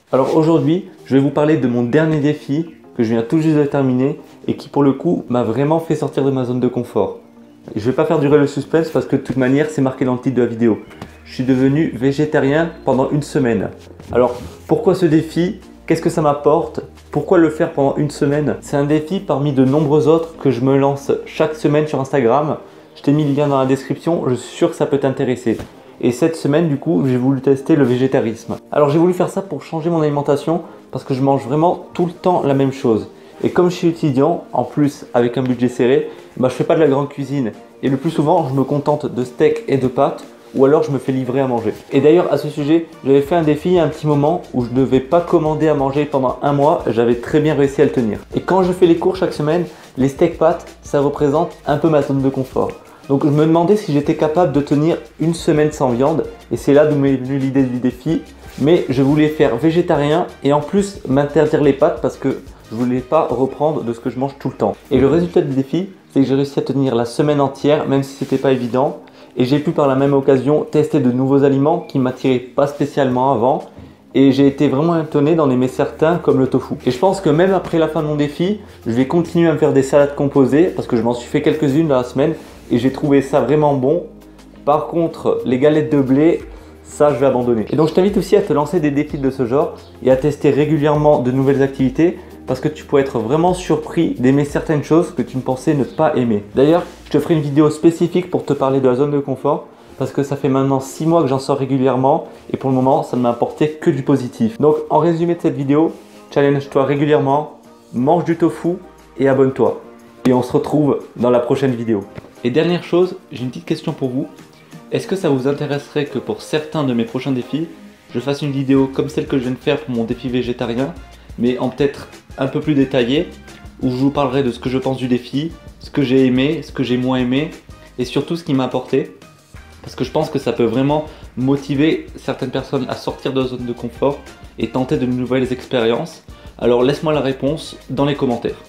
Alors aujourd'hui, je vais vous parler de mon dernier défi que je viens tout juste de terminer et qui pour le coup m'a vraiment fait sortir de ma zone de confort. Je ne vais pas faire durer le suspense parce que de toute manière c'est marqué dans le titre de la vidéo. Je suis devenu végétarien pendant une semaine. Alors pourquoi ce défi? Qu'est-ce que ça m'apporte? Pourquoi le faire pendant une semaine? C'est un défi parmi de nombreux autres que je me lance chaque semaine sur Instagram. Je t'ai mis le lien dans la description, je suis sûr que ça peut t'intéresser. Et cette semaine du coup, j'ai voulu tester le végétarisme. Alors j'ai voulu faire ça pour changer mon alimentation parce que je mange vraiment tout le temps la même chose. Et comme je suis étudiant, en plus avec un budget serré, je fais pas de la grande cuisine. Et le plus souvent, je me contente de steaks et de pâtes ou alors je me fais livrer à manger. Et d'ailleurs à ce sujet, j'avais fait un défi il y a un petit moment où je ne devais pas commander à manger pendant un mois, j'avais très bien réussi à le tenir. Et quand je fais les cours chaque semaine, les steaks pâtes, ça représente un peu ma zone de confort. Donc je me demandais si j'étais capable de tenir une semaine sans viande et c'est là d'où m'est venue l'idée du défi. Mais je voulais faire végétarien et en plus m'interdire les pâtes parce que je voulais pas reprendre de ce que je mange tout le temps. Et le résultat du défi, c'est que j'ai réussi à tenir la semaine entière même si c'était pas évident. Et j'ai pu par la même occasion tester de nouveaux aliments qui ne m'attiraient pas spécialement avant. Et j'ai été vraiment étonné d'en aimer certains comme le tofu. Et je pense que même après la fin de mon défi, je vais continuer à me faire des salades composées parce que je m'en suis fait quelques-unes dans la semaine et j'ai trouvé ça vraiment bon. Par contre, les galettes de blé, ça je vais abandonner. Et donc je t'invite aussi à te lancer des défis de ce genre et à tester régulièrement de nouvelles activités parce que tu pourrais être vraiment surpris d'aimer certaines choses que tu ne pensais ne pas aimer. D'ailleurs, je te ferai une vidéo spécifique pour te parler de la zone de confort parce que ça fait maintenant 6 mois que j'en sors régulièrement et pour le moment, ça ne m'a apporté que du positif. Donc en résumé de cette vidéo, challenge-toi régulièrement, mange du tofu et abonne-toi. Et on se retrouve dans la prochaine vidéo. Et dernière chose, j'ai une petite question pour vous. Est-ce que ça vous intéresserait que pour certains de mes prochains défis, je fasse une vidéo comme celle que je viens de faire pour mon défi végétarien, mais en peut-être un peu plus détaillé, où je vous parlerai de ce que je pense du défi, ce que j'ai aimé, ce que j'ai moins aimé, et surtout ce qui m'a apporté. Parce que je pense que ça peut vraiment motiver certaines personnes à sortir de leur zone de confort et tenter de nouvelles expériences. Alors laisse-moi la réponse dans les commentaires.